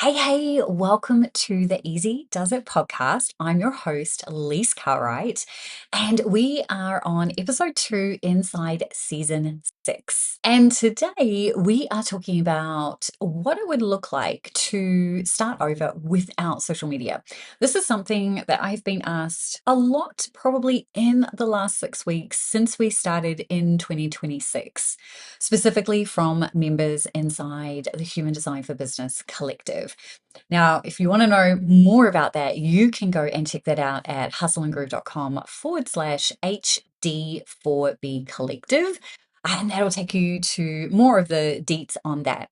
Hey, welcome to the Easy Does It podcast. I'm your host, Lise, and we are on episode 2 inside season 6. And today we are talking about what it would look like to start over without social media. This is something that I've been asked a lot, probably in the last 6 weeks since we started in 2026, specifically from members inside the Human Design for Business Collective. Now, if you want to know more about that, you can go and check that out at hustleandgroove.com/HD4B collective. And that'll take you to more of the deets on that.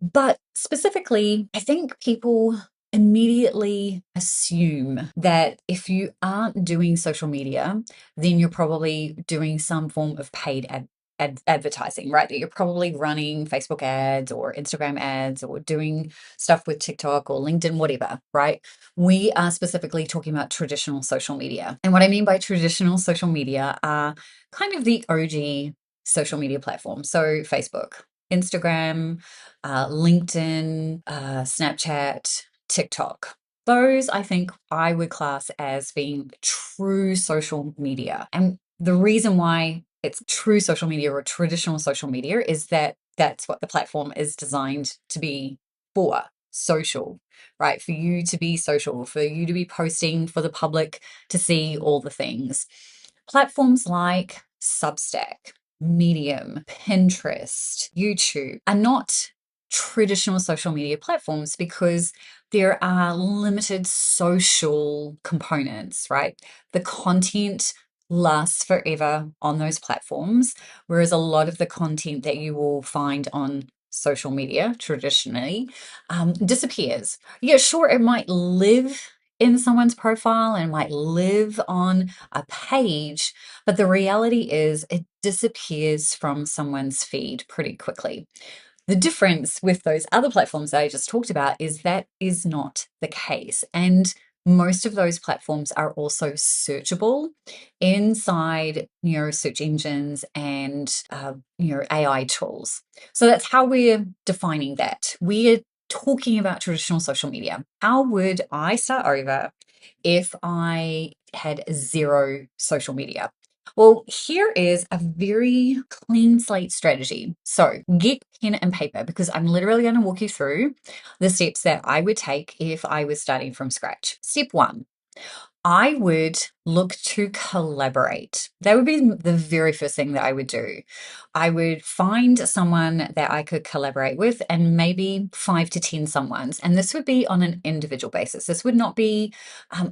But specifically, I think people immediately assume that if you aren't doing social media, then you're probably doing some form of paid advertising, right? That you're probably running Facebook ads or Instagram ads or doing stuff with TikTok or LinkedIn, whatever, right? We are specifically talking about traditional social media. And what I mean by traditional social media are kind of the OG social media platforms. So Facebook, Instagram, LinkedIn, Snapchat, TikTok. Those I think I would class as being true social media. And the reason why it's true social media or traditional social media is that that's what the platform is designed to be for, social, right? For you to be social, for you to be posting for the public to see all the things. Platforms like Substack, Medium, Pinterest, YouTube are not traditional social media platforms because there are limited social components, right? The content lasts forever on those platforms, whereas a lot of the content that you will find on social media traditionally disappears. Yeah, sure, it might live in someone's profile and might live on a page, but the reality is it disappears from someone's feed pretty quickly. The difference with those other platforms that I just talked about is that is not the case. And most of those platforms are also searchable inside, search engines and, AI tools. So that's how we're defining that. We're talking about traditional social media. How would I start over if I had zero social media? Well, here is a very clean slate strategy. So get pen and paper because I'm literally going to walk you through the steps that I would take if I was starting from scratch. Step 1, I would look to collaborate. That would be the very first thing that I would do. I would find someone that I could collaborate with and maybe 5 to 10 someones. And this would be on an individual basis. This would not be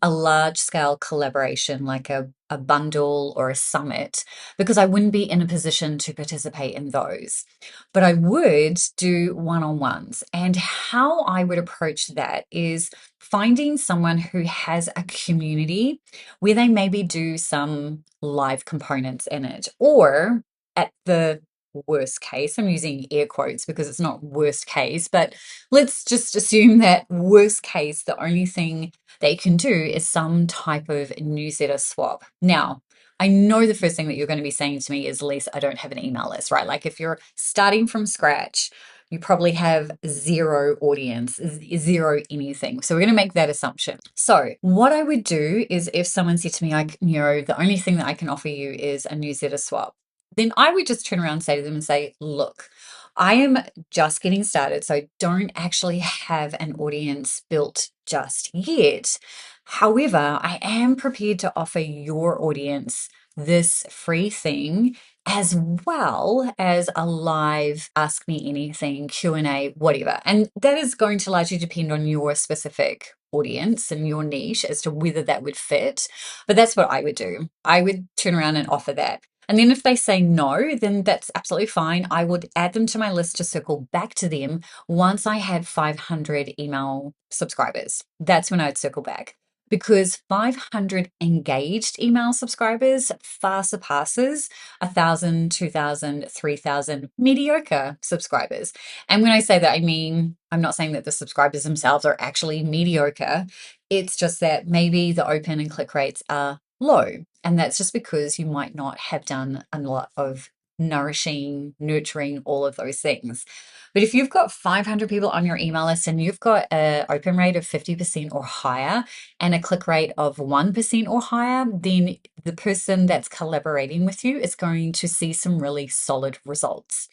a large scale collaboration like a bundle or a summit because I wouldn't be in a position to participate in those. But I would do one on ones. And how I would approach that is finding someone who has a community where they maybe do some live components in it, or at the worst case, I'm using air quotes because it's not worst case, but let's just assume that worst case, the only thing they can do is some type of newsletter swap. Now, I know the first thing that you're going to be saying to me is, Lisa, I don't have an email list, right? Like if you're starting from scratch, you probably have zero audience, zero anything. So we're going to make that assumption. So what I would do is if someone said to me, the only thing that I can offer you is a newsletter swap, then I would just turn around and say to them and say, look, I am just getting started, so I don't actually have an audience built just yet. However, I am prepared to offer your audience this free thing as well as a live ask me anything, Q&A, whatever. And that is going to largely depend on your specific audience and your niche as to whether that would fit. But that's what I would do. I would turn around and offer that. And then if they say no, then that's absolutely fine. I would add them to my list to circle back to them once I had 500 email subscribers. That's when I'd circle back because 500 engaged email subscribers far surpasses 1,000, 2,000, 3,000 mediocre subscribers. And when I say that, I mean, I'm not saying that the subscribers themselves are actually mediocre. It's just that maybe the open and click rates are low. And that's just because you might not have done a lot of nourishing, nurturing, all of those things. But if you've got 500 people on your email list and you've got an open rate of 50% or higher and a click rate of 1% or higher, then the person that's collaborating with you is going to see some really solid results.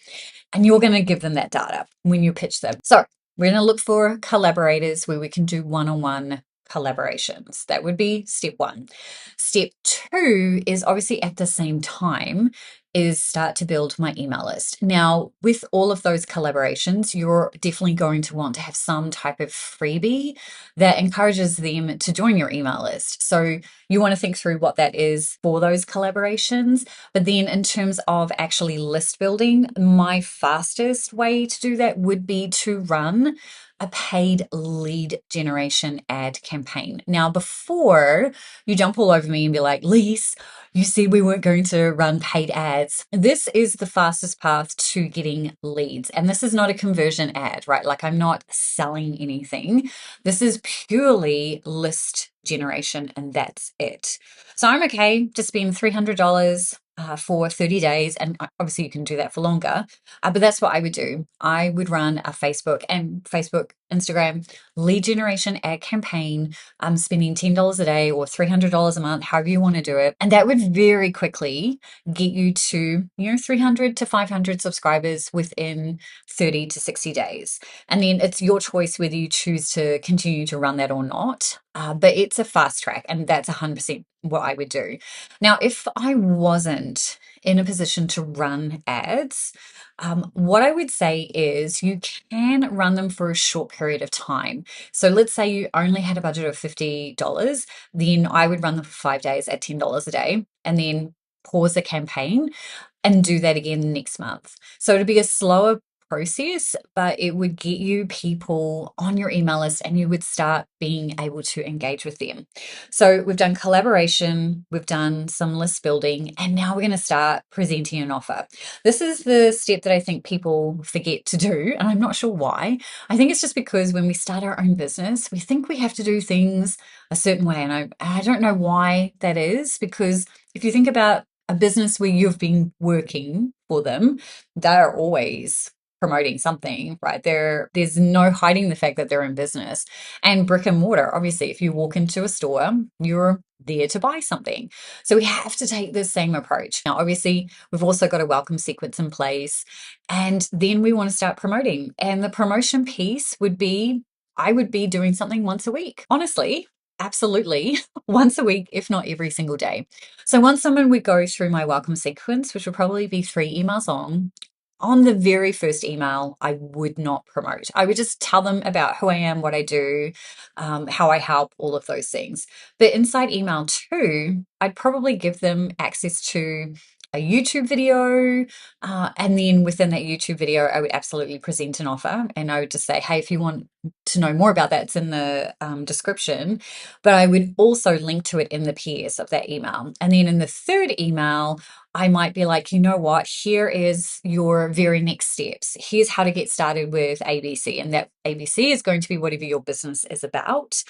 And you're going to give them that data when you pitch them. So we're going to look for collaborators where we can do one-on-one collaborations. That would be step one. Step two is obviously at the same time is start to build my email list. Now, with all of those collaborations, you're definitely going to want to have some type of freebie that encourages them to join your email list. So you want to think through what that is for those collaborations. But then in terms of actually list building, my fastest way to do that would be to run a paid lead generation ad campaign. Now, before you jump all over me and be like, Lise, you said we weren't going to run paid ads. This is the fastest path to getting leads. And this is not a conversion ad, right? Like I'm not selling anything. This is purely list generation and that's it. So I'm okay to spend $300 for 30 days. And obviously you can do that for longer. But that's what I would do. I would run a Facebook, Instagram lead generation ad campaign. I'm spending $10 a day or $300 a month, however you want to do it. And that would very quickly get you to, 300 to 500 subscribers within 30 to 60 days. And then it's your choice whether you choose to continue to run that or not. But it's a fast track, and that's 100% what I would do. Now, if I wasn't in a position to run ads, what I would say is you can run them for a short period of time. So let's say you only had a budget of $50, then I would run them for 5 days at $10 a day and then pause the campaign and do that again next month. So it'd be a slower process, but it would get you people on your email list and you would start being able to engage with them. So we've done collaboration, we've done some list building, and now we're going to start presenting an offer. This is the step that I think people forget to do, and I'm not sure why. I think it's just because when we start our own business, we think we have to do things a certain way, and I don't know why that is, because if you think about a business where you've been working for them, they're always promoting something, right? There's no hiding the fact that they're in business. And brick and mortar, obviously, if you walk into a store, you're there to buy something. So we have to take the same approach. Now, obviously, we've also got a welcome sequence in place, and then we want to start promoting. And the promotion piece would be, I would be doing something once a week. Honestly, absolutely once a week, if not every single day. So once someone would go through my welcome sequence, which would probably be 3 emails on the very first email, I would not promote. I would just tell them about who I am, what I do, how I help, all of those things. But inside email 2, I'd probably give them access to a YouTube video. And then within that YouTube video, I would absolutely present an offer. And I would just say, hey, if you want to know more about that, it's in the description. But I would also link to it in the PS of that email. And then in the third email, I might be like, you know what, here is your very next steps. Here's how to get started with ABC. And that ABC is going to be whatever your business is about.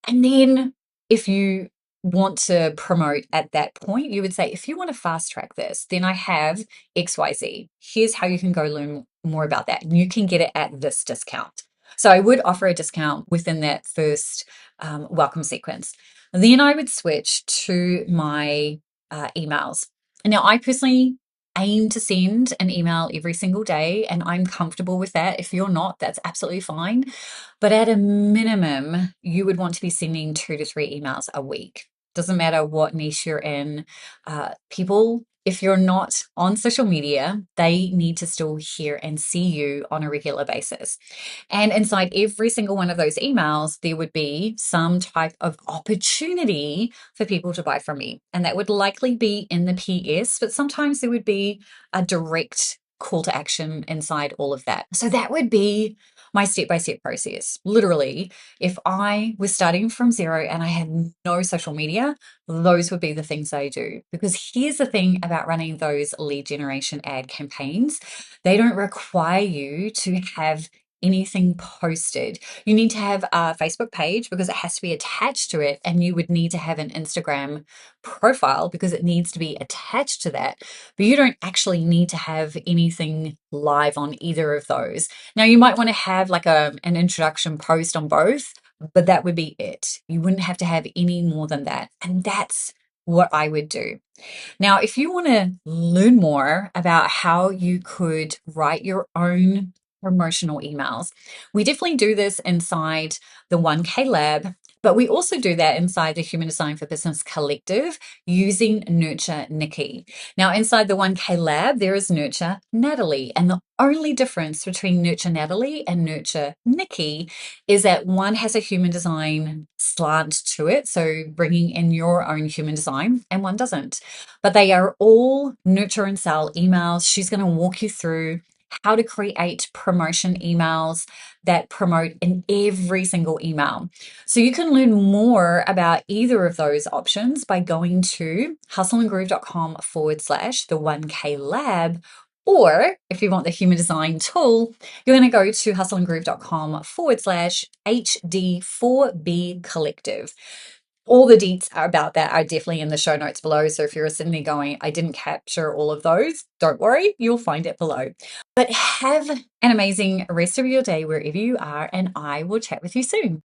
And then if you want to promote at that point, you would say, if you want to fast track this, then I have XYZ. Here's how you can go learn more about that. And you can get it at this discount. So I would offer a discount within that first welcome sequence. Then I would switch to my emails. Now, I personally aim to send an email every single day, and I'm comfortable with that. If you're not, that's absolutely fine. But at a minimum, you would want to be sending 2 to 3 emails a week. Doesn't matter what niche you're in. People, if you're not on social media, they need to still hear and see you on a regular basis. And inside every single one of those emails, there would be some type of opportunity for people to buy from me. And that would likely be in the PS, but sometimes there would be a direct call to action inside all of that. So that would be my step-by-step process. Literally, if I was starting from zero and I had no social media, those would be the things I do. Because here's the thing about running those lead generation ad campaigns. They don't require you to have anything posted. You need to have a Facebook page because it has to be attached to it, and you would need to have an Instagram profile because it needs to be attached to that. But you don't actually need to have anything live on either of those. Now, you might want to have like an introduction post on both, but that would be it. You wouldn't have to have any more than that. And that's what I would do. Now, if you want to learn more about how you could write your own promotional emails, we definitely do this inside the 1K Lab, but we also do that inside the Human Design for Business Collective using Nurture Nikki. Now, inside the 1K Lab, there is Nurture Natalie, and the only difference between Nurture Natalie and Nurture Nikki is that one has a human design slant to it, so bringing in your own human design, and one doesn't. But they are all nurture and sell emails. She's going to walk you through how to create promotion emails that promote in every single email. So you can learn more about either of those options by going to hustleandgroove.com/the 1K lab. Or if you want the human design tool, you're going to go to hustleandgroove.com/HD4B collective. All the deets about that are definitely in the show notes below. So if you're sitting there going, I didn't capture all of those, don't worry, you'll find it below. But have an amazing rest of your day wherever you are, and I will chat with you soon.